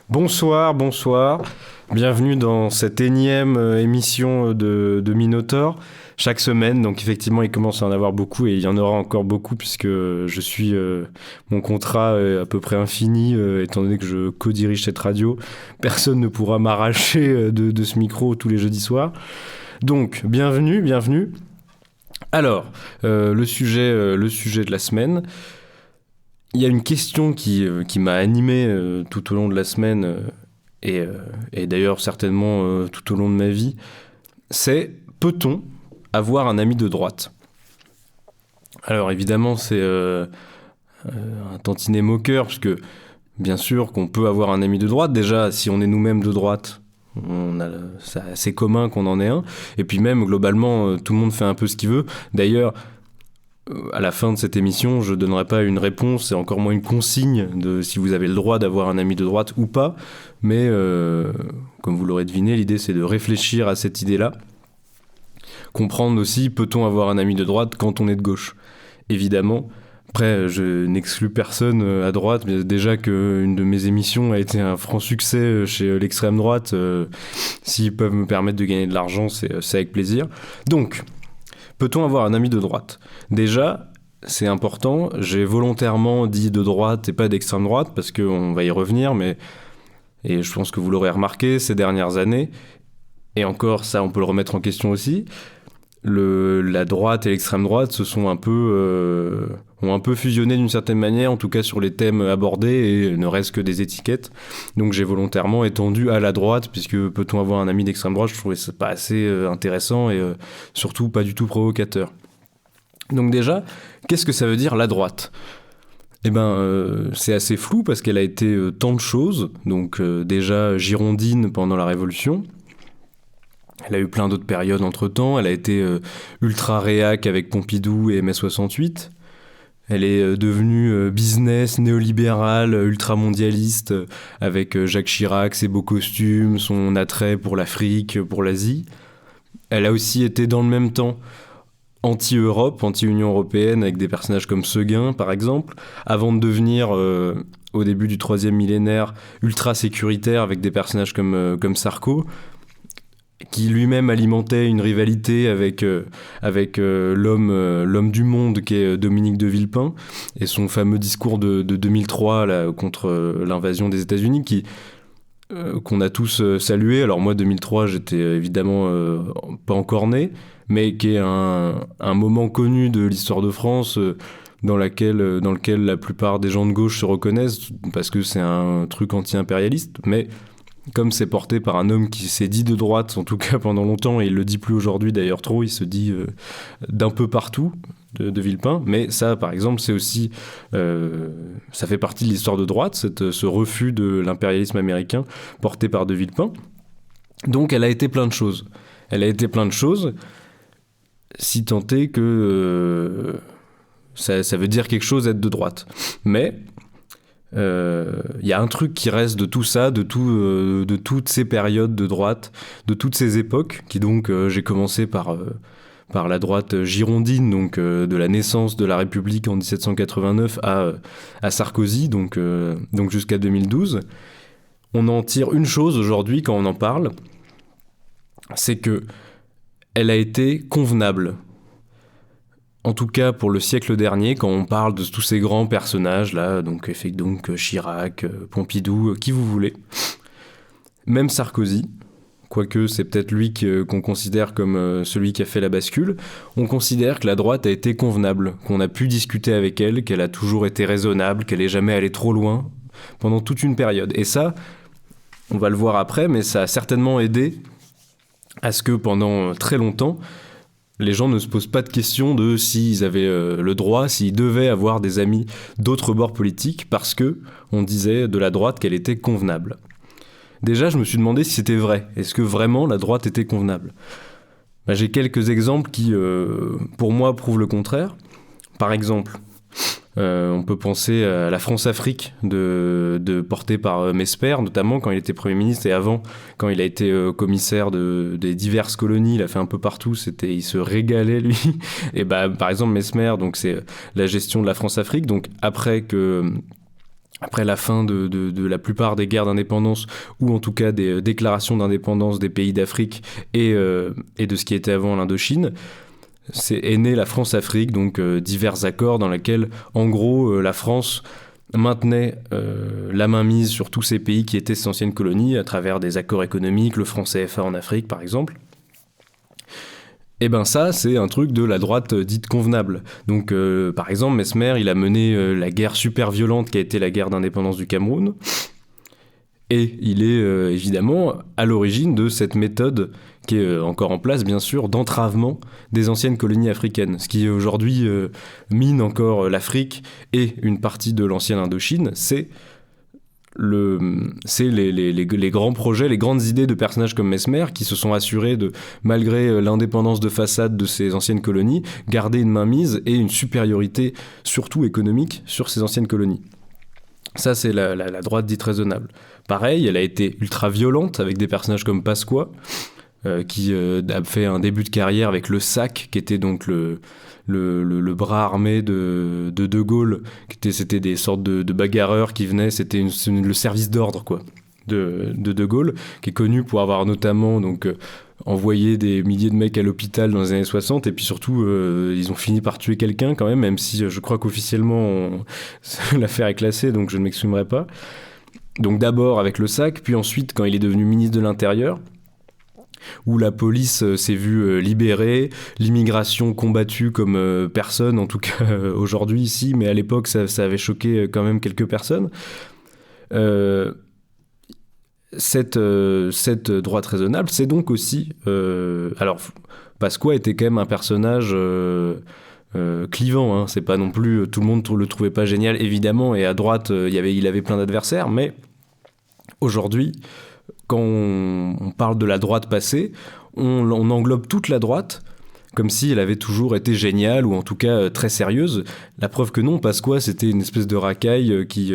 Bonsoir. Bienvenue dans cette énième émission de Minotaur. Chaque semaine, donc effectivement, il commence à en avoir beaucoup et il y en aura encore beaucoup puisque je suis mon contrat est à peu près infini étant donné que je co-dirige cette radio. Personne ne pourra m'arracher de ce micro tous les jeudis soirs. Donc, bienvenue. Alors, le sujet de la semaine. Il y a une question qui m'a animé tout au long de la semaine et d'ailleurs certainement tout au long de ma vie. C'est, peut-on avoir un ami de droite ? Alors évidemment c'est un tantinet moqueur parce que bien sûr qu'on peut avoir un ami de droite. Déjà si on est nous-mêmes de droite, c'est assez commun qu'on en ait un. Et puis même globalement tout le monde fait un peu ce qu'il veut. D'ailleurs à la fin de cette émission, je ne donnerai pas une réponse et encore moins une consigne de si vous avez le droit d'avoir un ami de droite ou pas. Mais comme vous l'aurez deviné, l'idée c'est de réfléchir à cette idée-là. Comprendre aussi, peut-on avoir un ami de droite quand on est de gauche ? Évidemment. Après, je n'exclus personne à droite, mais déjà qu'une de mes émissions a été un franc succès chez l'extrême droite. S'ils peuvent me permettre de gagner de l'argent, c'est avec plaisir. Donc, peut-on avoir un ami de droite ? Déjà, c'est important, j'ai volontairement dit de droite et pas d'extrême droite, parce qu'on va y revenir, et je pense que vous l'aurez remarqué ces dernières années, et encore ça on peut le remettre en question aussi, la droite et l'extrême droite ont un peu fusionné d'une certaine manière, en tout cas sur les thèmes abordés, et ne reste que des étiquettes. Donc j'ai volontairement étendu à la droite, puisque peut-on avoir un ami d'extrême droite, je trouvais ça pas assez intéressant et surtout pas du tout provocateur. Donc déjà, qu'est-ce que ça veut dire la droite ? Eh ben, c'est assez flou parce qu'elle a été tant de choses. Donc déjà girondine pendant la Révolution. Elle a eu plein d'autres périodes entre-temps. Elle a été ultra-réac avec Pompidou et mai 68. Elle est devenue business, néolibérale, ultramondialiste avec Jacques Chirac, ses beaux costumes, son attrait pour l'Afrique, pour l'Asie. Elle a aussi été dans le même temps anti-Europe, anti-Union européenne, avec des personnages comme Séguin, par exemple, avant de devenir, au début du 3e millénaire, ultra-sécuritaire, avec des personnages comme Sarko, qui lui-même alimentait une rivalité avec l'homme du monde, qui est Dominique de Villepin, et son fameux discours de 2003 là, contre l'invasion des États-Unis, qu'on a tous salué. Alors moi, 2003, j'étais évidemment pas encore né, mais qui est un moment connu de l'histoire de France dans lequel la plupart des gens de gauche se reconnaissent, parce que c'est un truc anti-impérialiste, mais comme c'est porté par un homme qui s'est dit de droite, en tout cas pendant longtemps, et il le dit plus aujourd'hui d'ailleurs trop, il se dit d'un peu partout, de Villepin, mais ça par exemple c'est aussi ça fait partie de l'histoire de droite, ce refus de l'impérialisme américain porté par de Villepin. Donc elle a été plein de choses, si tant est que ça veut dire quelque chose être de droite. Mais y a un truc qui reste de tout ça, de toutes ces périodes de droite, de toutes ces époques, qui donc j'ai commencé par la droite girondine, donc de la naissance de la République en 1789 à Sarkozy, donc jusqu'à 2012. On en tire une chose aujourd'hui quand on en parle, c'est que elle a été convenable. En tout cas pour le siècle dernier, quand on parle de tous ces grands personnages là, donc Chirac, Pompidou, qui vous voulez, même Sarkozy, quoique c'est peut-être lui qu'on considère comme celui qui a fait la bascule, on considère que la droite a été convenable, qu'on a pu discuter avec elle, qu'elle a toujours été raisonnable, qu'elle n'est jamais allée trop loin pendant toute une période. Et ça, on va le voir après, mais ça a certainement aidé à ce que pendant très longtemps, les gens ne se posent pas de questions de s'ils avaient le droit, s'ils devaient avoir des amis d'autres bords politiques, parce que on disait de la droite qu'elle était convenable. Déjà, je me suis demandé si c'était vrai. Est-ce que vraiment la droite était convenable ? J'ai quelques exemples qui, pour moi, prouvent le contraire. Par exemple, on peut penser à la France-Afrique portée par Mesmer, notamment quand il était Premier ministre, et avant, quand il a été commissaire des diverses colonies, il a fait un peu partout, il se régalait lui. Et par exemple Mesmer, donc c'est la gestion de la France-Afrique. Donc après que après la fin de la plupart des guerres d'indépendance, ou en tout cas des déclarations d'indépendance des pays d'Afrique et de ce qui était avant l'Indochine, est née la France-Afrique, donc divers accords dans lesquels, en gros, la France maintenait la mainmise sur tous ces pays qui étaient ses anciennes colonies à travers des accords économiques, le franc CFA en Afrique par exemple. Et ben ça, c'est un truc de la droite dite convenable. Donc par exemple, Mesmer, il a mené la guerre super violente qui a été la guerre d'indépendance du Cameroun. Et il est évidemment à l'origine de cette méthode qui est encore en place, bien sûr, d'entravement des anciennes colonies africaines. Ce qui aujourd'hui mine encore l'Afrique et une partie de l'ancienne Indochine, c'est les grands projets, les grandes idées de personnages comme Mesmer qui se sont assurés de, malgré l'indépendance de façade de ces anciennes colonies, garder une mainmise et une supériorité, surtout économique, sur ces anciennes colonies. Ça, c'est la droite dite raisonnable. Pareil, elle a été ultra violente avec des personnages comme Pasqua, qui a fait un début de carrière avec le SAC, qui était donc le bras armé de Gaulle. C'était des sortes de bagarreurs qui venaient, c'était le service d'ordre, quoi, de Gaulle, qui est connu pour avoir notamment donc, envoyé des milliers de mecs à l'hôpital dans les années 60, et puis surtout, ils ont fini par tuer quelqu'un quand même si je crois qu'officiellement, l'affaire est classée, donc je ne m'exprimerai pas. Donc d'abord avec le SAC, puis ensuite quand il est devenu ministre de l'Intérieur, où la police s'est vue libérée, l'immigration combattue comme personne, en tout cas aujourd'hui ici, mais à l'époque ça avait choqué quand même quelques personnes. Cette droite raisonnable, c'est donc aussi... alors, Pasqua était quand même un personnage... clivant, hein. C'est pas non plus tout le monde le trouvait pas génial évidemment, et à droite il avait plein d'adversaires, mais aujourd'hui quand on parle de la droite passée, on englobe toute la droite comme si elle avait toujours été géniale, ou en tout cas très sérieuse. La preuve que non, Pasqua c'était une espèce de racaille qui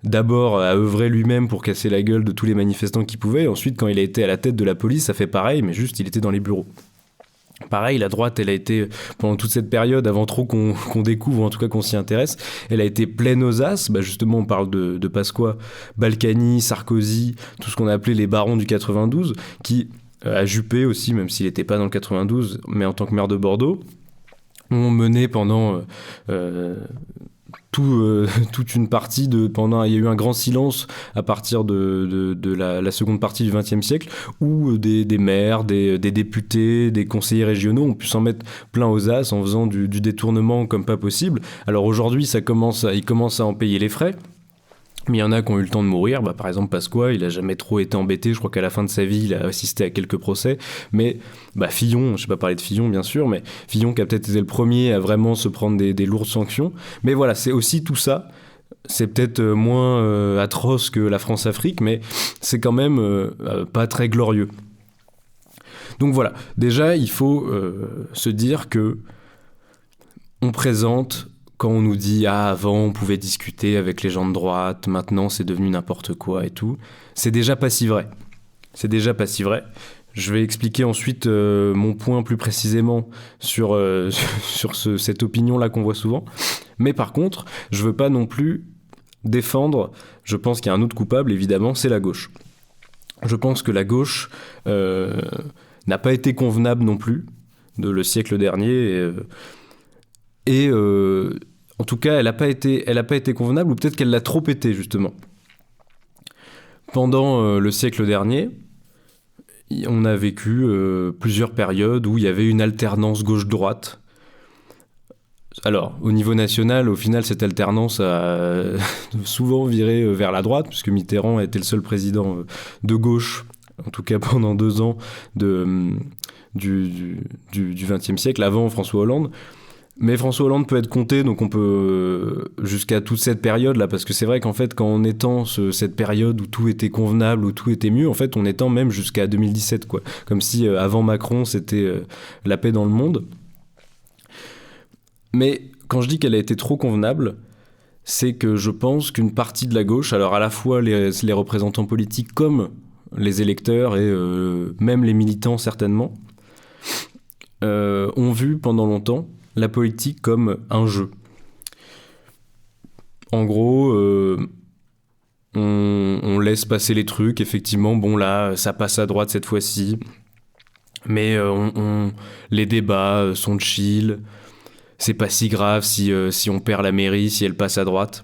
d'abord a œuvré lui-même pour casser la gueule de tous les manifestants qu'il pouvait, et ensuite quand il a été à la tête de la police, ça fait pareil, mais juste il était dans les bureaux. Pareil, la droite, elle a été, pendant toute cette période, avant trop qu'on découvre, ou en tout cas qu'on s'y intéresse, elle a été pleine aux as. Bah justement, on parle de Pasqua, Balkany, Sarkozy, tout ce qu'on a appelé les barons du 92, qui, à Juppé aussi, même s'il n'était pas dans le 92, mais en tant que maire de Bordeaux, ont mené pendant... toute une partie il y a eu un grand silence à partir de la seconde partie du XXe siècle, où des maires, des députés, des conseillers régionaux ont pu s'en mettre plein aux as en faisant du détournement comme pas possible. Alors aujourd'hui, ils commencent à en payer les frais. Mais il y en a qui ont eu le temps de mourir. Par exemple, Pasqua, il a jamais trop été embêté. Je crois qu'à la fin de sa vie, il a assisté à quelques procès. Mais Fillon, je ne vais pas parler de Fillon, bien sûr, mais Fillon qui a peut-être été le premier à vraiment se prendre des lourdes sanctions. Mais voilà, c'est aussi tout ça. C'est peut-être moins atroce que la France-Afrique, mais c'est quand même pas très glorieux. Donc voilà, déjà, il faut se dire que on présente... Quand on nous dit « Ah, avant, on pouvait discuter avec les gens de droite, maintenant, c'est devenu n'importe quoi et tout », c'est déjà pas si vrai. C'est déjà pas si vrai. Je vais expliquer ensuite mon point plus précisément sur cette opinion-là qu'on voit souvent. Mais par contre, je veux pas non plus défendre... Je pense qu'il y a un autre coupable, évidemment, c'est la gauche. Je pense que la gauche n'a pas été convenable non plus le siècle dernier et en tout cas, elle n'a pas été convenable, ou peut-être qu'elle l'a trop été, justement. Pendant le siècle dernier, on a vécu plusieurs périodes où il y avait une alternance gauche-droite. Alors, au niveau national, au final, cette alternance a souvent viré vers la droite, puisque Mitterrand a été le seul président de gauche, en tout cas pendant 2 ans du XXe siècle, avant François Hollande. Mais François Hollande peut être compté, donc on peut jusqu'à toute cette période-là, parce que c'est vrai qu'en fait, quand on étend cette période où tout était convenable, où tout était mieux, en fait, on étend même jusqu'à 2017, quoi. Comme si avant Macron, c'était la paix dans le monde. Mais quand je dis qu'elle a été trop convenable, c'est que je pense qu'une partie de la gauche, alors à la fois les représentants politiques comme les électeurs et même les militants certainement, ont vu pendant longtemps la politique comme un jeu. En gros, on laisse passer les trucs, effectivement, bon là, ça passe à droite cette fois-ci, mais les débats sont chill, c'est pas si grave si on perd la mairie, si elle passe à droite.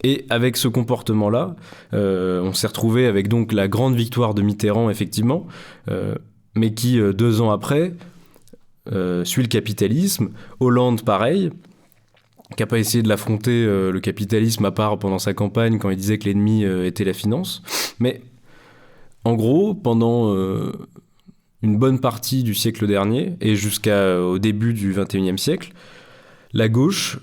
Et avec ce comportement-là, on s'est retrouvé avec donc la grande victoire de Mitterrand, effectivement, mais qui, 2 ans après, suit le capitalisme. Hollande, pareil, qui n'a pas essayé de l'affronter, le capitalisme, à part pendant sa campagne, quand il disait que l'ennemi était la finance. Mais en gros, pendant une bonne partie du siècle dernier, et jusqu'au début du XXIe siècle, la gauche,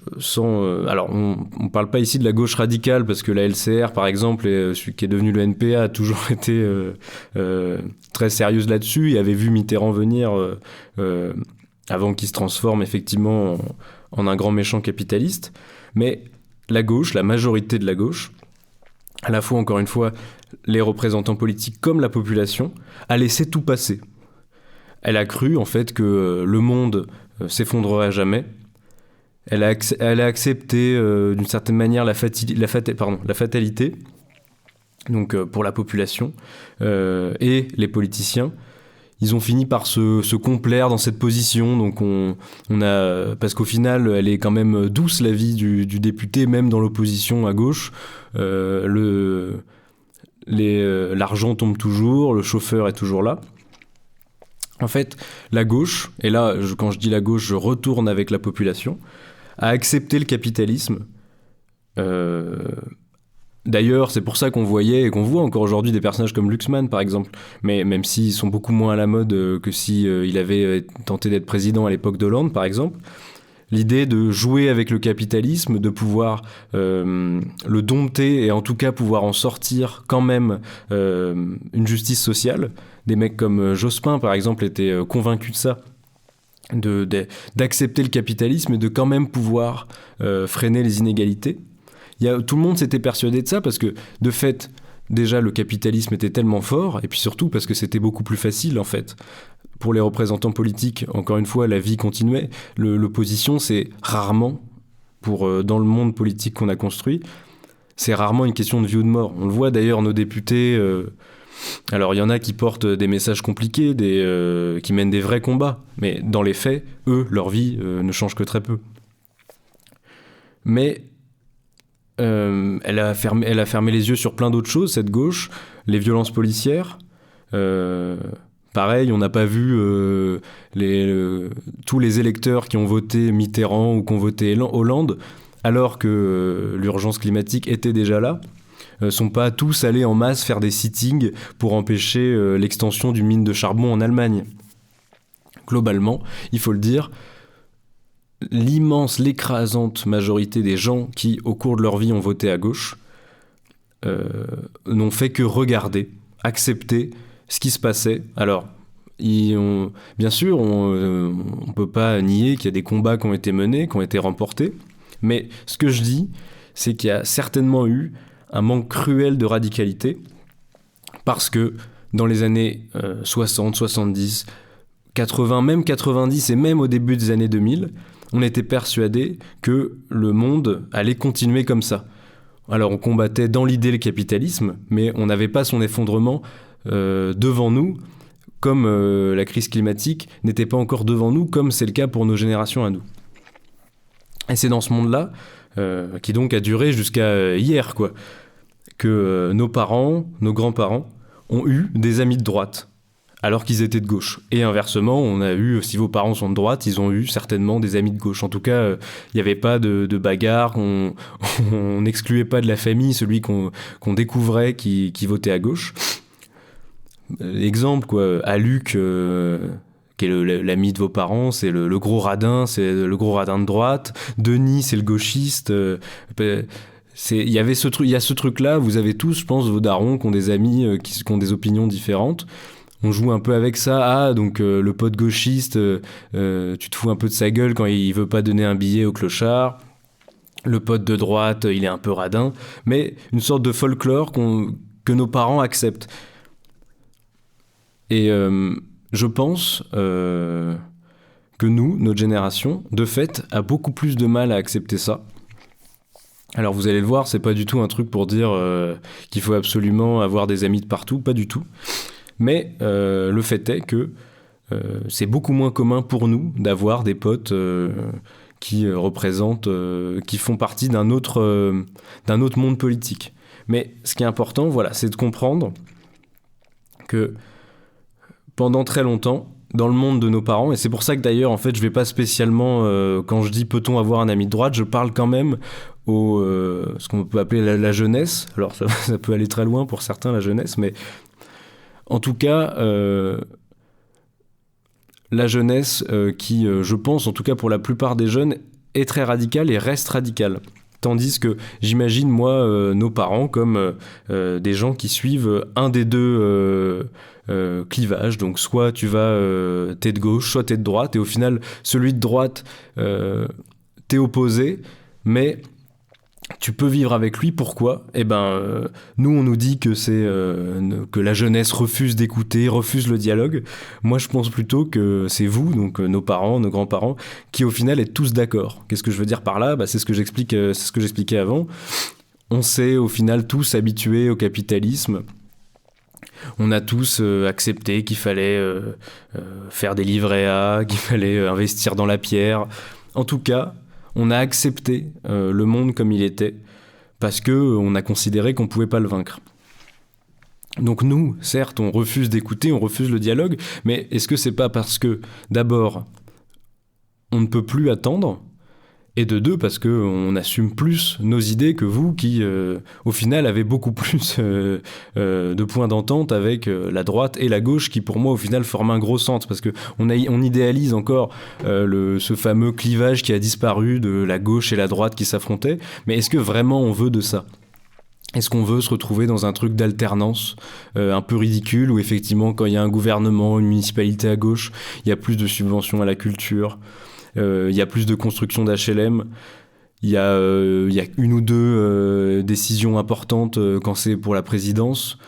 alors on ne parle pas ici de la gauche radicale, parce que la LCR, par exemple, celui qui est devenu le NPA, a toujours été très sérieuse là-dessus, et avait vu Mitterrand venir avant qu'il se transforme effectivement en un grand méchant capitaliste. Mais la gauche, la majorité de la gauche, à la fois, encore une fois, les représentants politiques comme la population, a laissé tout passer. Elle a cru, en fait, que le monde s'effondrerait à jamais. Elle a accepté, d'une certaine manière, la fatalité, donc pour la population, et les politiciens. Ils ont fini par se complaire dans cette position, donc parce qu'au final, elle est quand même douce, la vie du député, même dans l'opposition à gauche. L'argent tombe toujours, le chauffeur est toujours là. En fait, la gauche, et là, quand je dis la gauche, je retourne avec la population, a accepté le capitalisme. D'ailleurs, c'est pour ça qu'on voyait et qu'on voit encore aujourd'hui des personnages comme Luxman, par exemple, mais même s'ils sont beaucoup moins à la mode que il avait tenté d'être président à l'époque d'Hollande, par exemple. L'idée de jouer avec le capitalisme, de pouvoir le dompter et en tout cas pouvoir en sortir quand même une justice sociale. Des mecs comme Jospin, par exemple, étaient convaincus de ça. D'accepter le capitalisme et de quand même pouvoir freiner les inégalités. Tout le monde s'était persuadé de ça parce que, de fait, déjà, le capitalisme était tellement fort, et puis surtout parce que c'était beaucoup plus facile, en fait. Pour les représentants politiques, encore une fois, la vie continuait. L'opposition, c'est rarement, dans le monde politique qu'on a construit, c'est rarement une question de vie ou de mort. On le voit d'ailleurs, nos députés... alors, il y en a qui portent des messages compliqués, qui mènent des vrais combats. Mais dans les faits, eux, leur vie ne change que très peu. Mais elle a fermé les yeux sur plein d'autres choses, cette gauche. Les violences policières. Pareil, on n'a pas vu tous les électeurs qui ont voté Mitterrand ou qui ont voté Hollande, alors que l'urgence climatique était déjà là. Sont pas tous allés en masse faire des sittings pour empêcher l'extension d'une mine de charbon en Allemagne. Globalement, il faut le dire, l'écrasante majorité des gens qui, au cours de leur vie, ont voté à gauche, n'ont fait que regarder, accepter ce qui se passait. Alors, bien sûr, on peut pas nier qu'il y a des combats qui ont été menés, qui ont été remportés, mais ce que je dis, c'est qu'il y a certainement eu un manque cruel de radicalité, parce que dans les années 60, 70, 80, même 90 et même au début des années 2000, on était persuadé que le monde allait continuer comme ça. Alors on combattait dans l'idée le capitalisme, mais on n'avait pas son effondrement devant nous, comme la crise climatique n'était pas encore devant nous, comme c'est le cas pour nos générations à nous. Et c'est dans ce monde-là, qui donc a duré jusqu'à hier, quoi, que nos parents, nos grands-parents, ont eu des amis de droite, alors qu'ils étaient de gauche. Et inversement, on a eu, si vos parents sont de droite, ils ont eu certainement des amis de gauche. En tout cas, il n'y avait pas de bagarre, on n'excluait pas de la famille celui qu'on découvrait qui votait à gauche. Exemple, quoi, Aluc, qui est l'ami de vos parents, c'est le gros radin, c'est le gros radin de droite. Denis, c'est le gauchiste. Il y a ce truc-là, vous avez tous, je pense, vos darons qui ont des amis qui ont des opinions différentes. On joue un peu avec ça. Donc le pote gauchiste, tu te fous un peu de sa gueule quand il veut pas donner un billet au clochard. Le pote de droite, il est un peu radin. Mais une sorte de folklore que nos parents acceptent. Et je pense que nous, notre génération, de fait, a beaucoup plus de mal à accepter ça. Alors vous allez le voir, c'est pas du tout un truc pour dire qu'il faut absolument avoir des amis de partout, pas du tout. Mais le fait est que c'est beaucoup moins commun pour nous d'avoir des potes qui représentent, qui font partie d'un autre monde politique. Mais ce qui est important, voilà, c'est de comprendre que pendant très longtemps, dans le monde de nos parents, et c'est pour ça que d'ailleurs, en fait, je vais pas spécialement, quand je dis peut-on avoir un ami de droite, je parle quand même ce qu'on peut appeler la jeunesse. Alors ça peut aller très loin pour certains, la jeunesse, mais en tout cas, la jeunesse qui, je pense, en tout cas pour la plupart des jeunes, est très radicale et reste radicale. Tandis que j'imagine, moi, nos parents comme des gens qui suivent un des deux clivages. Donc, soit tu vas, t'es de gauche, soit t'es de droite. Et au final, celui de droite, t'es opposé, mais tu peux vivre avec lui. Pourquoi ? Eh ben, nous, on nous dit que que la jeunesse refuse d'écouter, refuse le dialogue. Moi, je pense plutôt que c'est vous, donc nos parents, nos grands-parents, qui au final êtes tous d'accord. Qu'est-ce que je veux dire par là ? C'est ce que j'expliquais avant. On s'est au final tous habitués au capitalisme. On a tous accepté qu'il fallait faire des livrets A, qu'il fallait investir dans la pierre. En tout cas, on a accepté le monde comme il était parce qu'on a considéré qu'on ne pouvait pas le vaincre. Donc nous, certes, on refuse d'écouter, on refuse le dialogue, mais est-ce que c'est pas parce que, d'abord, on ne peut plus attendre, et de deux, parce qu'on assume plus nos idées que vous qui, au final, avez beaucoup plus de points d'entente avec la droite et la gauche qui, pour moi, au final, forment un gros centre. Parce qu'on idéalise encore ce fameux clivage qui a disparu de la gauche et la droite qui s'affrontaient. Mais est-ce que vraiment on veut de ça ? Est-ce qu'on veut se retrouver dans un truc d'alternance un peu ridicule où, effectivement, quand il y a un gouvernement, une municipalité à gauche, il y a plus de subventions à la culture ? Il y a plus de construction d'HLM, il y a une ou deux décisions importantes quand c'est pour la présidence,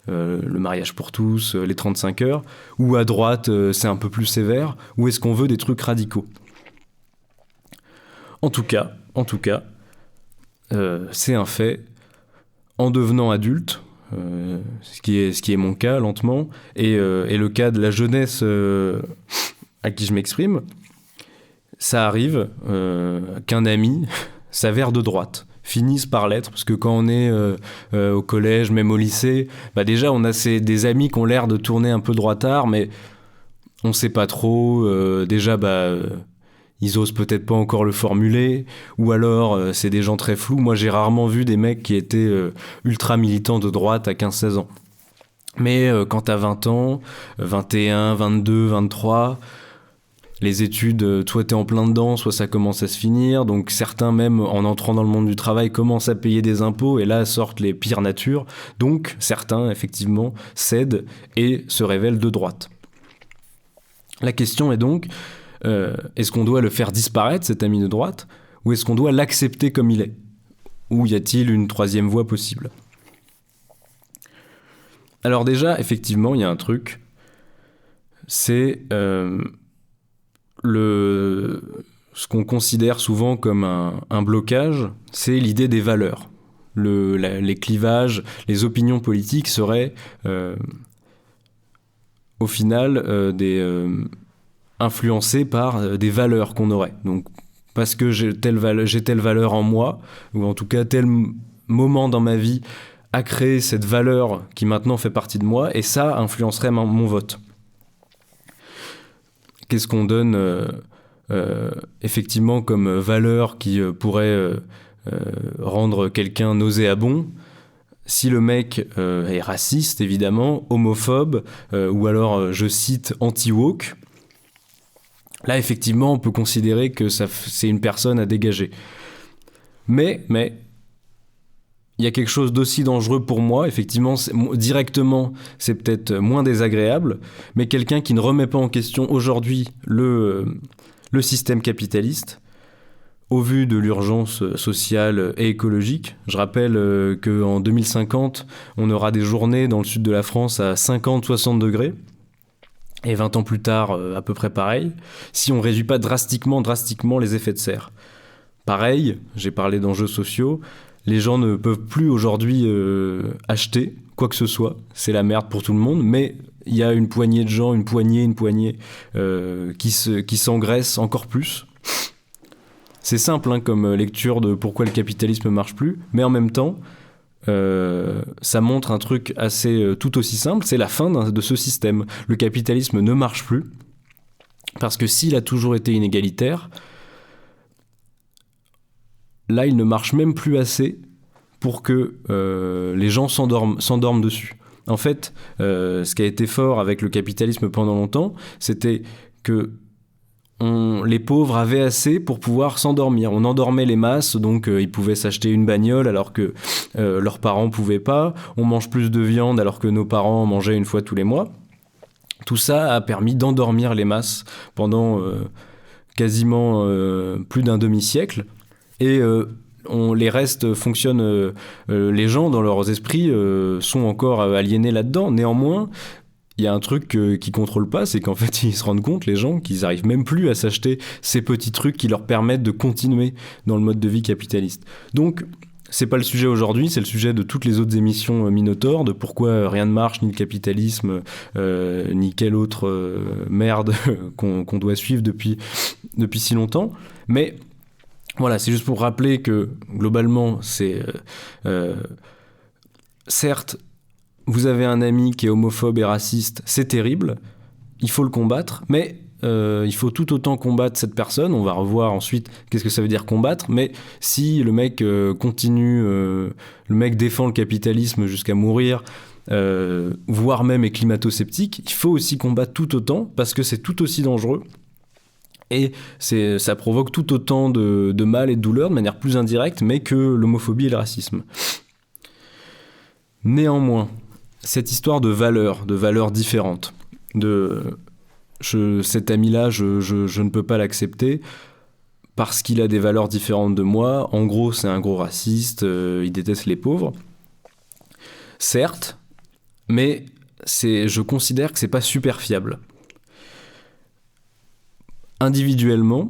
le mariage pour tous, les 35 heures, ou à droite c'est un peu plus sévère, ou est-ce qu'on veut des trucs radicaux ? En tout cas, c'est un fait, en devenant adulte, ce qui est mon cas lentement, et le cas de la jeunesse à qui je m'exprime, ça arrive qu'un ami s'avère de droite, finisse par l'être, parce que quand on est au collège, même au lycée, déjà on a des amis qui ont l'air de tourner un peu droitard, mais on sait pas trop, ils osent peut-être pas encore le formuler, ou alors c'est des gens très flous. Moi j'ai rarement vu des mecs qui étaient ultra militants de droite à 15-16 ans. Mais quand t'as 20 ans, 21, 22, 23... les études, soit t'es en plein dedans, soit ça commence à se finir. Donc certains, même en entrant dans le monde du travail, commencent à payer des impôts et là sortent les pires natures. Donc certains, effectivement, cèdent et se révèlent de droite. La question est donc, est-ce qu'on doit le faire disparaître, cet ami de droite, ou est-ce qu'on doit l'accepter comme il est ? Ou y a-t-il une troisième voie possible ? Alors déjà, effectivement, il y a un truc, c'est... ce qu'on considère souvent comme un blocage, c'est l'idée des valeurs. Les clivages, les opinions politiques seraient au final influencées par des valeurs qu'on aurait. Donc, parce que j'ai telle valeur en moi, ou en tout cas tel moment dans ma vie a créé cette valeur qui maintenant fait partie de moi, et ça influencerait mon vote. Qu'est-ce qu'on donne effectivement comme valeur qui pourrait rendre quelqu'un nauséabond ? Si le mec est raciste, évidemment, homophobe, ou alors, je cite, anti-woke, là, effectivement, on peut considérer que c'est une personne à dégager. Mais il y a quelque chose d'aussi dangereux pour moi. Effectivement, directement, c'est peut-être moins désagréable, mais quelqu'un qui ne remet pas en question aujourd'hui le système capitaliste, au vu de l'urgence sociale et écologique. Je rappelle qu'en 2050, on aura des journées dans le sud de la France à 50-60 degrés, et 20 ans plus tard, à peu près pareil, si on ne réduit pas drastiquement les effets de serre. Pareil, j'ai parlé d'enjeux sociaux. Les gens ne peuvent plus aujourd'hui acheter quoi que ce soit. C'est la merde pour tout le monde, mais il y a une poignée de gens, une poignée qui s'engraissent encore plus. C'est simple hein, comme lecture de pourquoi le capitalisme ne marche plus, mais en même temps, ça montre un truc assez tout aussi simple, c'est la fin de ce système. Le capitalisme ne marche plus, parce que s'il a toujours été inégalitaire, là, il ne marche même plus assez pour que les gens s'endorment dessus. En fait, ce qui a été fort avec le capitalisme pendant longtemps, c'était que les pauvres avaient assez pour pouvoir s'endormir. On endormait les masses, donc ils pouvaient s'acheter une bagnole alors que leurs parents ne pouvaient pas. On mange plus de viande alors que nos parents mangeaient une fois tous les mois. Tout ça a permis d'endormir les masses pendant quasiment plus d'un demi-siècle. Et les restes fonctionnent, les gens dans leurs esprits sont encore aliénés là-dedans. Néanmoins, il y a un truc qu'ils contrôlent pas, c'est qu'en fait ils se rendent compte, les gens, qu'ils arrivent même plus à s'acheter ces petits trucs qui leur permettent de continuer dans le mode de vie capitaliste. Donc c'est pas le sujet aujourd'hui, c'est le sujet de toutes les autres émissions Minotaur, de pourquoi rien ne marche, ni le capitalisme, ni quelle autre merde qu'on doit suivre depuis si longtemps. Mais voilà, c'est juste pour rappeler que globalement, c'est certes, vous avez un ami qui est homophobe et raciste, c'est terrible, il faut le combattre, mais il faut tout autant combattre cette personne. On va revoir ensuite qu'est-ce que ça veut dire combattre, mais si le mec continue, le mec défend le capitalisme jusqu'à mourir, voire même est climato-sceptique, il faut aussi combattre tout autant, parce que c'est tout aussi dangereux. Et ça provoque tout autant de mal et de douleur de manière plus indirecte, mais que l'homophobie et le racisme. Néanmoins, cette histoire de valeurs différentes, cet ami-là, je ne peux pas l'accepter parce qu'il a des valeurs différentes de moi. En gros, c'est un gros raciste, il déteste les pauvres. Certes, mais je considère que c'est pas super fiable. Individuellement,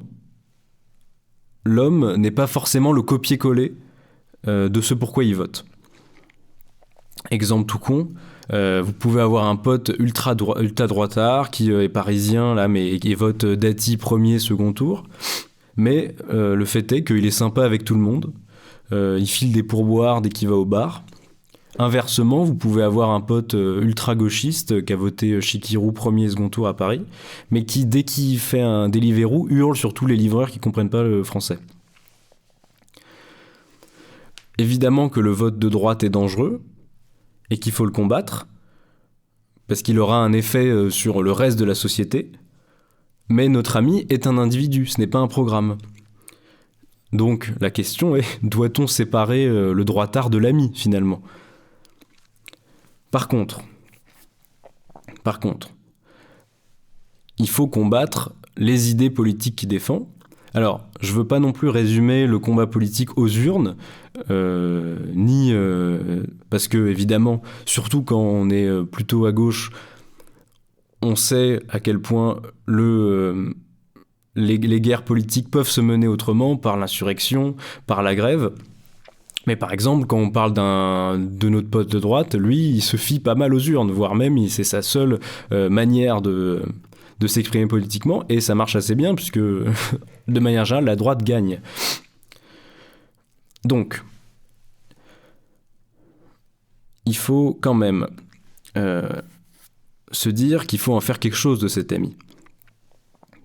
l'homme n'est pas forcément le copier-coller de ce pourquoi il vote. Exemple tout con, vous pouvez avoir un pote ultra droitard qui est parisien là, mais qui vote Dati premier, second tour. Mais le fait est qu'il est sympa avec tout le monde. Il file des pourboires dès qu'il va au bar. Inversement, vous pouvez avoir un pote ultra-gauchiste qui a voté Chikirou premier et second tour à Paris, mais qui, dès qu'il fait un Deliveroo, hurle sur tous les livreurs qui ne comprennent pas le français. Évidemment que le vote de droite est dangereux et qu'il faut le combattre, parce qu'il aura un effet sur le reste de la société, mais notre ami est un individu, ce n'est pas un programme. Donc la question est, doit-on séparer le droitard de l'ami, finalement ? Par contre, il faut combattre les idées politiques qu'il défend. Alors, je veux pas non plus résumer le combat politique aux urnes, parce que, évidemment, surtout quand on est plutôt à gauche, on sait à quel point les guerres politiques peuvent se mener autrement, par l'insurrection, par la grève. Mais par exemple, quand on parle de notre pote de droite, lui, il se fie pas mal aux urnes, voire même c'est sa seule manière de s'exprimer politiquement, et ça marche assez bien, puisque de manière générale, la droite gagne. Donc, il faut quand même se dire qu'il faut en faire quelque chose de cet ami.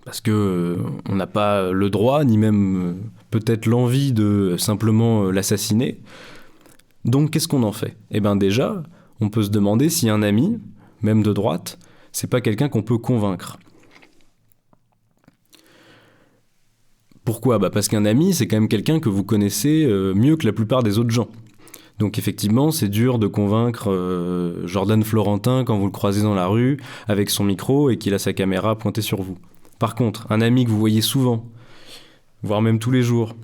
Parce que on n'a pas le droit, ni même peut-être l'envie de simplement l'assassiner. Donc qu'est-ce qu'on en fait ? Eh bien déjà, on peut se demander si un ami, même de droite, c'est pas quelqu'un qu'on peut convaincre. Pourquoi ? Parce qu'un ami, c'est quand même quelqu'un que vous connaissez mieux que la plupart des autres gens. Donc effectivement, c'est dur de convaincre Jordan Florentin quand vous le croisez dans la rue, avec son micro et qu'il a sa caméra pointée sur vous. Par contre, un ami que vous voyez souvent, voire même tous les jours,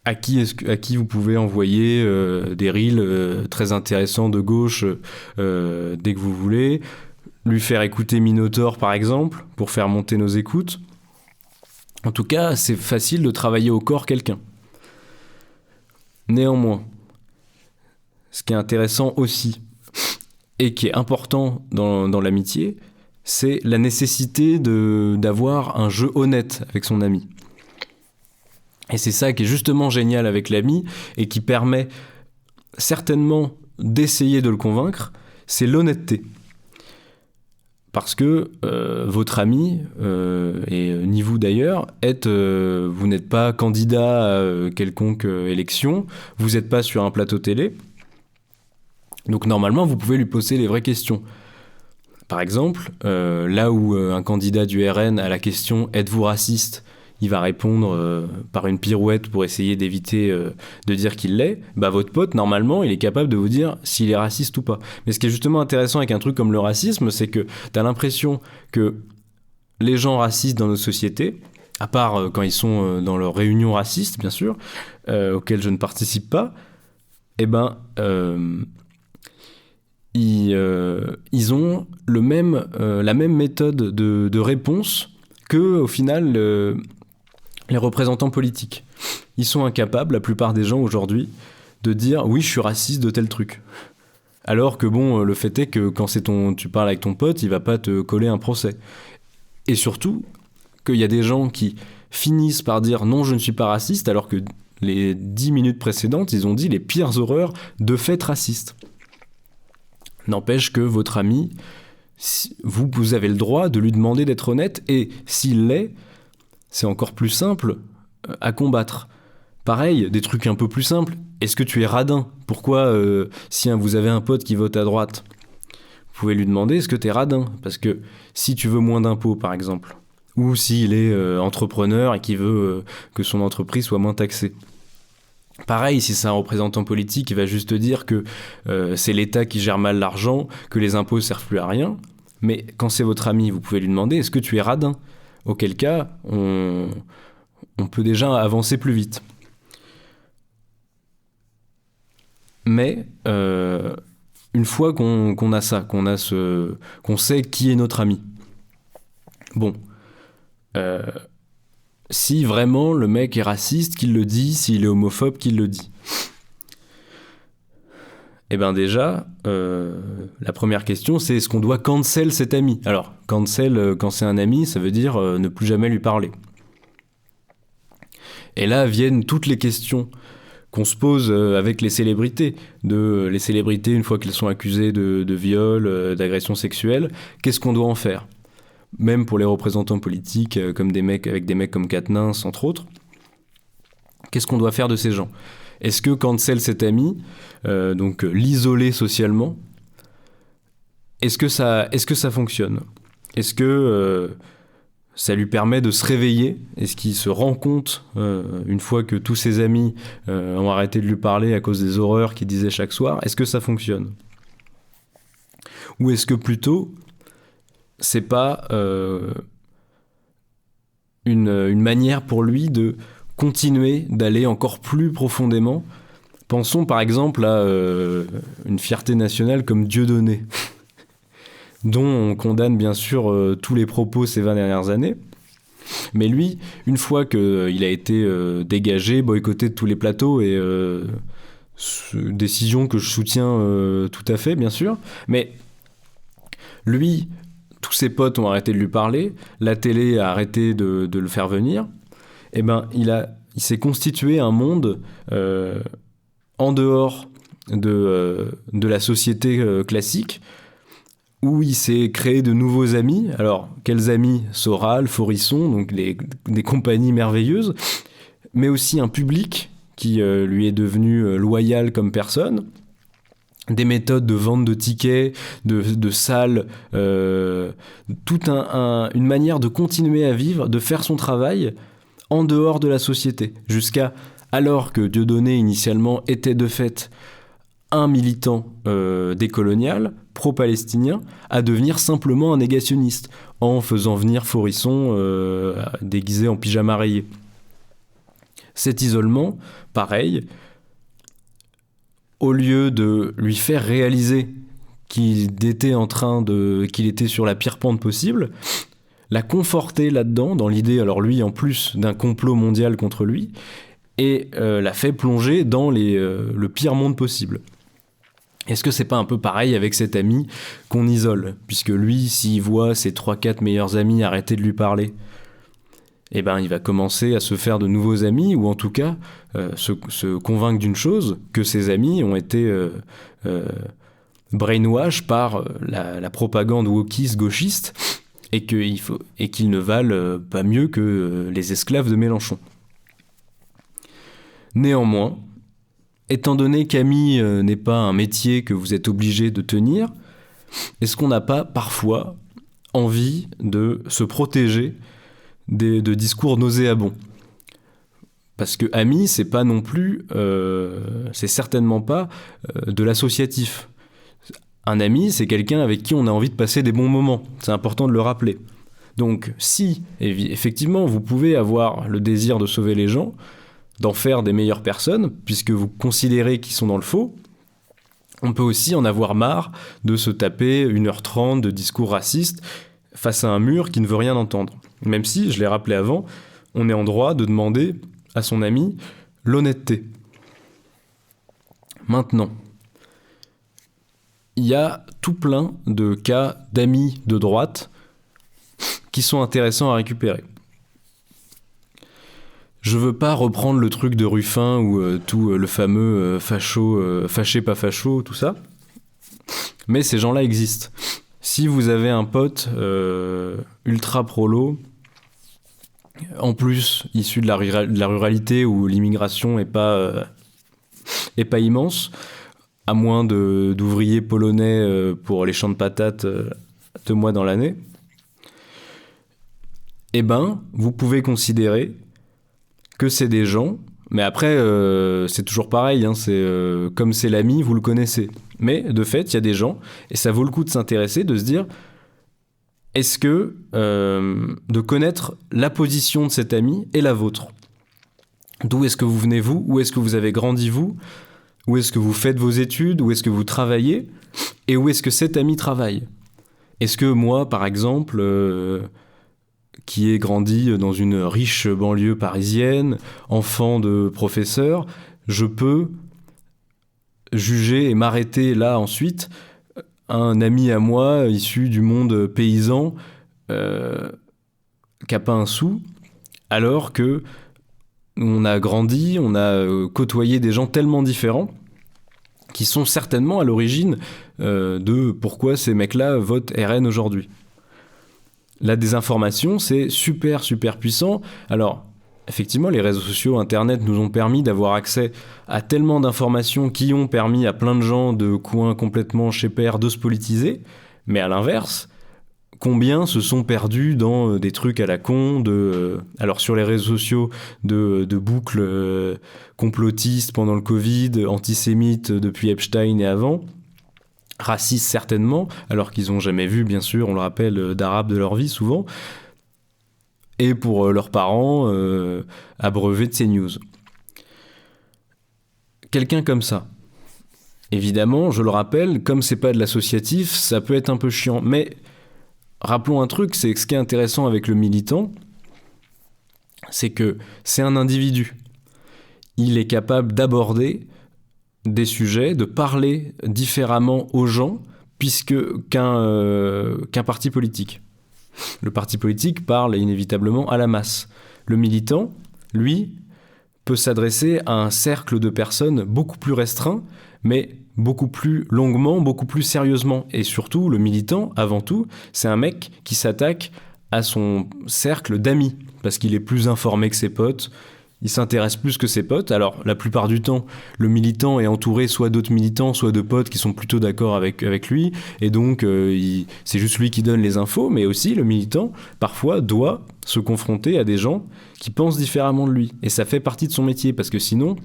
à qui vous pouvez envoyer des reels très intéressants de gauche dès que vous voulez, lui faire écouter Minotaur par exemple, pour faire monter nos écoutes, En tout cas, c'est facile de travailler au corps quelqu'un. Néanmoins, ce qui est intéressant aussi, et qui est important dans l'amitié, c'est la nécessité d'avoir un jeu honnête avec son ami. Et c'est ça qui est justement génial avec l'ami, et qui permet certainement d'essayer de le convaincre, c'est l'honnêteté. Parce que votre ami, et ni vous d'ailleurs, vous n'êtes pas candidat à quelconque élection, vous n'êtes pas sur un plateau télé, donc normalement vous pouvez lui poser les vraies questions. Par exemple, là où un candidat du RN a la question « Êtes-vous raciste ?», il va répondre par une pirouette pour essayer d'éviter de dire qu'il l'est, bah votre pote, normalement, il est capable de vous dire s'il est raciste ou pas. Mais ce qui est justement intéressant avec un truc comme le racisme, c'est que t'as l'impression que les gens racistes dans nos sociétés, à part quand ils sont dans leurs réunions racistes, bien sûr, auxquelles je ne participe pas, eh ben, ils ont la même méthode de réponse que, au final, les représentants politiques. Ils sont incapables, la plupart des gens aujourd'hui, de dire « oui, je suis raciste de tel truc ». Alors que bon, le fait est que quand tu parles avec ton pote, il va pas te coller un procès. Et surtout, qu'il y a des gens qui finissent par dire « non, je ne suis pas raciste », alors que les 10 minutes précédentes, ils ont dit les pires horreurs de faits racistes. N'empêche que votre ami, vous avez le droit de lui demander d'être honnête, et s'il l'est, c'est encore plus simple à combattre. Pareil, des trucs un peu plus simples. Est-ce que tu es radin ? Pourquoi, si vous avez un pote qui vote à droite, vous pouvez lui demander est-ce que tu es radin ? Parce que si tu veux moins d'impôts, par exemple, ou s'il est entrepreneur et qu'il veut que son entreprise soit moins taxée. Pareil, si c'est un représentant politique, il va juste te dire que c'est l'État qui gère mal l'argent, que les impôts ne servent plus à rien. Mais quand c'est votre ami, vous pouvez lui demander est-ce que tu es radin ? Auquel cas, on peut déjà avancer plus vite. Mais une fois qu'on a ça, qu'on sait qui est notre ami, bon, si vraiment le mec est raciste, qu'il le dit, s'il est homophobe, qu'il le dit. Eh bien déjà, la première question, c'est est-ce qu'on doit cancel cet ami ? Alors, cancel, quand c'est un ami, ça veut dire ne plus jamais lui parler. Et là viennent toutes les questions qu'on se pose avec les célébrités. Les célébrités, une fois qu'elles sont accusées de viol, d'agression sexuelle, qu'est-ce qu'on doit en faire ? Même pour les représentants politiques, comme avec des mecs comme Quatennens, entre autres. Qu'est-ce qu'on doit faire de ces gens ? Est-ce que cancel cet ami, donc l'isoler socialement, est-ce que ça fonctionne ? Est-ce que ça lui permet de se réveiller ? Est-ce qu'il se rend compte, une fois que tous ses amis ont arrêté de lui parler à cause des horreurs qu'il disait chaque soir ? Est-ce que ça fonctionne ? Ou est-ce que plutôt, c'est pas une manière pour lui de continuer d'aller encore plus profondément ? Pensons par exemple à une fierté nationale comme Dieudonné, dont on condamne bien sûr tous les propos ces 20 dernières années. Mais lui, une fois qu'il a été dégagé, boycotté de tous les plateaux, et décision que je soutiens tout à fait, bien sûr, mais lui, tous ses potes ont arrêté de lui parler, la télé a arrêté de le faire venir, et ben il s'est constitué un monde en dehors de la société classique, où il s'est créé de nouveaux amis. Alors, quels amis ? Soral, Forisson, donc des compagnies merveilleuses, mais aussi un public qui lui est devenu loyal comme personne, des méthodes de vente de tickets, de salles, toute une manière de continuer à vivre, de faire son travail en dehors de la société, jusqu'à, alors que Dieudonné initialement était de fait un militant décolonial, pro-palestinien, à devenir simplement un négationniste, en faisant venir Forisson déguisé en pyjama rayé. Cet isolement, pareil, au lieu de lui faire réaliser qu'il était sur la pire pente possible, l'a conforté là-dedans, dans l'idée, alors lui en plus, d'un complot mondial contre lui, et l'a fait plonger dans le pire monde possible. Est-ce que c'est pas un peu pareil avec cet ami qu'on isole ? Puisque lui, s'il voit ses 3-4 meilleurs amis arrêter de lui parler, eh ben, il va commencer à se faire de nouveaux amis, ou en tout cas se convaincre d'une chose, que ses amis ont été brainwash par la propagande wokiste gauchiste, et qu'ils ne valent pas mieux que les esclaves de Mélenchon. Néanmoins, étant donné qu'ami n'est pas un métier que vous êtes obligé de tenir, est-ce qu'on n'a pas parfois envie de se protéger de discours nauséabonds ? Parce que ami, c'est pas non plus, c'est certainement pas de l'associatif. Un ami, c'est quelqu'un avec qui on a envie de passer des bons moments. C'est important de le rappeler. Donc, si effectivement vous pouvez avoir le désir de sauver les gens, d'en faire des meilleures personnes, puisque vous considérez qu'ils sont dans le faux, on peut aussi en avoir marre de se taper 1h30 de discours racistes face à un mur qui ne veut rien entendre. Même si, je l'ai rappelé avant, on est en droit de demander à son ami l'honnêteté. Maintenant, il y a tout plein de cas d'amis de droite qui sont intéressants à récupérer. Je veux pas reprendre le truc de Ruffin ou tout le fameux fâché pas facho, tout ça. Mais ces gens-là existent. Si vous avez un pote ultra prolo, en plus issu de la ruralité où l'immigration est pas immense, à moins d'ouvriers polonais pour les champs de patates 2 mois dans l'année, eh ben, vous pouvez considérer que c'est des gens, mais après, c'est toujours pareil, hein, comme c'est l'ami, vous le connaissez. Mais de fait, il y a des gens, et ça vaut le coup de s'intéresser, de se dire, est-ce que de connaître la position de cet ami et la vôtre ? D'où est-ce que vous venez, vous ? Où est-ce que vous avez grandi, vous ? Où est-ce que vous faites vos études ? Où est-ce que vous travaillez ? Et où est-ce que cet ami travaille ? Est-ce que moi, par exemple, qui ai grandi dans une riche banlieue parisienne, enfant de professeur, je peux juger et m'arrêter là ensuite un ami à moi issu du monde paysan qui n'a pas un sou, alors que on a grandi, on a côtoyé des gens tellement différents qui sont certainement à l'origine de pourquoi ces mecs-là votent RN aujourd'hui. La désinformation, c'est super puissant. Alors, effectivement, les réseaux sociaux, Internet nous ont permis d'avoir accès à tellement d'informations qui ont permis à plein de gens de coins complètement chez père de se politiser. Mais à l'inverse, combien se sont perdus dans des trucs à la con, alors sur les réseaux sociaux, de boucles complotistes pendant le Covid, antisémites depuis Epstein et avant, racistes certainement, alors qu'ils n'ont jamais vu, bien sûr, on le rappelle, d'arabe de leur vie souvent, et pour leurs parents, abreuvés de CNews. Quelqu'un comme ça, évidemment, je le rappelle, comme c'est pas de l'associatif, ça peut être un peu chiant, mais rappelons un truc, c'est que ce qui est intéressant avec le militant, c'est que c'est un individu. Il est capable d'aborder des sujets, de parler différemment aux gens qu'un parti politique. Le parti politique parle inévitablement à la masse. Le militant, lui, peut s'adresser à un cercle de personnes beaucoup plus restreint, mais beaucoup plus longuement, beaucoup plus sérieusement. Et surtout, le militant, avant tout, c'est un mec qui s'attaque à son cercle d'amis, parce qu'il est plus informé que ses potes, il s'intéresse plus que ses potes. Alors, la plupart du temps, le militant est entouré soit d'autres militants, soit de potes qui sont plutôt d'accord avec lui, et donc c'est juste lui qui donne les infos, mais aussi le militant, parfois, doit se confronter à des gens qui pensent différemment de lui. Et ça fait partie de son métier, parce que sinon,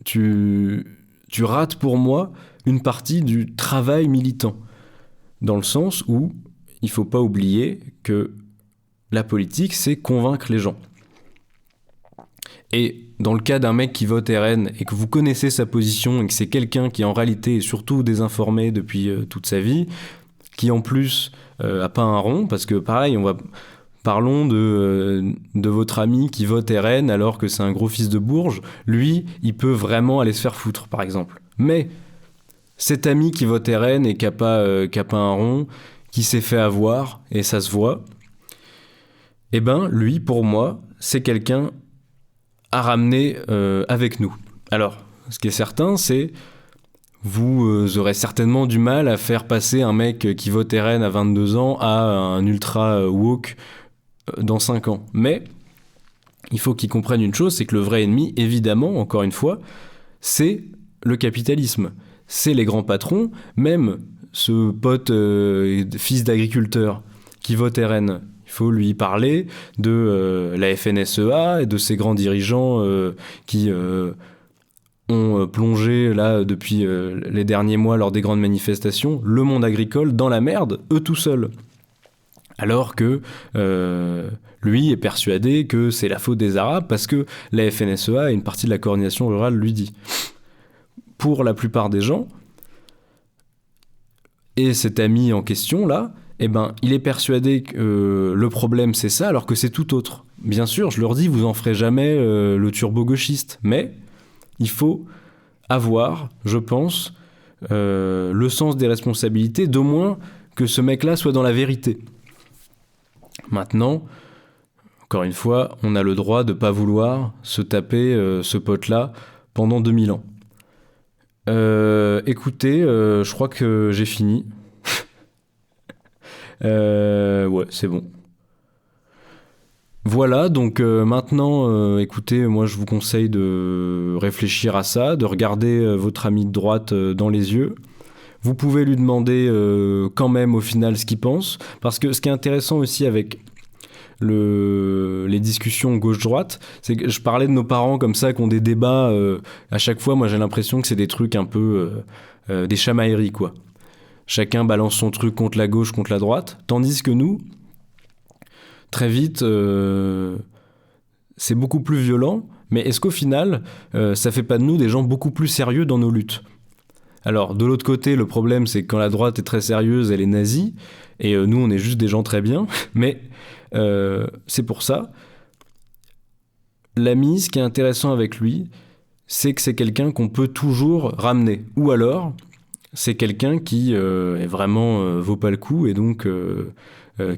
tu rates pour moi une partie du travail militant, dans le sens où il ne faut pas oublier que la politique, c'est convaincre les gens. Et dans le cas d'un mec qui vote RN et que vous connaissez sa position et que c'est quelqu'un qui en réalité est surtout désinformé depuis toute sa vie, qui en plus a pas un rond, parce que pareil, parlons de votre ami qui vote RN alors que c'est un gros fils de Bourges. Lui, il peut vraiment aller se faire foutre, par exemple. Mais cet ami qui vote RN et qui a pas un rond, qui s'est fait avoir, et ça se voit, eh ben, lui, pour moi, c'est quelqu'un à ramener avec nous. Alors, ce qui est certain, c'est vous aurez certainement du mal à faire passer un mec qui vote RN à 22 ans à un ultra woke dans 5 ans. Mais il faut qu'ils comprennent une chose, c'est que le vrai ennemi, évidemment, encore une fois, c'est le capitalisme. C'est les grands patrons, même ce pote fils d'agriculteur qui vote RN. Il faut lui parler de la FNSEA et de ces grands dirigeants qui ont plongé là depuis les derniers mois lors des grandes manifestations le monde agricole dans la merde, eux tout seuls. Alors que lui est persuadé que c'est la faute des Arabes parce que la FNSEA et une partie de la coordination rurale lui dit. Pour la plupart des gens, et cet ami en question là, eh ben, il est persuadé que le problème c'est ça alors que c'est tout autre. Bien sûr, je leur dis, vous en ferez jamais le turbo-gauchiste, mais il faut avoir, je pense, le sens des responsabilités, d'au moins que ce mec-là soit dans la vérité. Maintenant, encore une fois, on a le droit de ne pas vouloir se taper ce pote-là pendant 2000 ans. Écoutez, je crois que j'ai fini. Ouais, c'est bon. Voilà, donc maintenant, écoutez, moi je vous conseille de réfléchir à ça, de regarder votre ami de droite dans les yeux. Vous pouvez lui demander quand même au final ce qu'il pense, parce que ce qui est intéressant aussi avec les discussions gauche-droite, c'est que je parlais de nos parents comme ça, qui ont des débats, à chaque fois, moi j'ai l'impression que c'est des trucs un peu des chamailleries, quoi. Chacun balance son truc contre la gauche, contre la droite, tandis que nous, très vite, c'est beaucoup plus violent, mais est-ce qu'au final, ça fait pas de nous des gens beaucoup plus sérieux dans nos luttes ? Alors, de l'autre côté, le problème, c'est que quand la droite est très sérieuse, elle est nazie, et nous, on est juste des gens très bien, mais c'est pour ça. L'ami, ce qui est intéressant avec lui, c'est que c'est quelqu'un qu'on peut toujours ramener. Ou alors, c'est quelqu'un qui est vraiment vaut pas le coup, et donc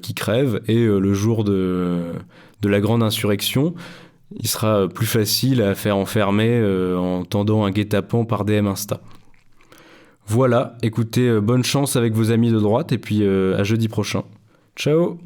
qui crève, et le jour de la grande insurrection, il sera plus facile à faire enfermer en tendant un guet-apens par DM Insta. Voilà, écoutez, bonne chance avec vos amis de droite, et puis à jeudi prochain. Ciao!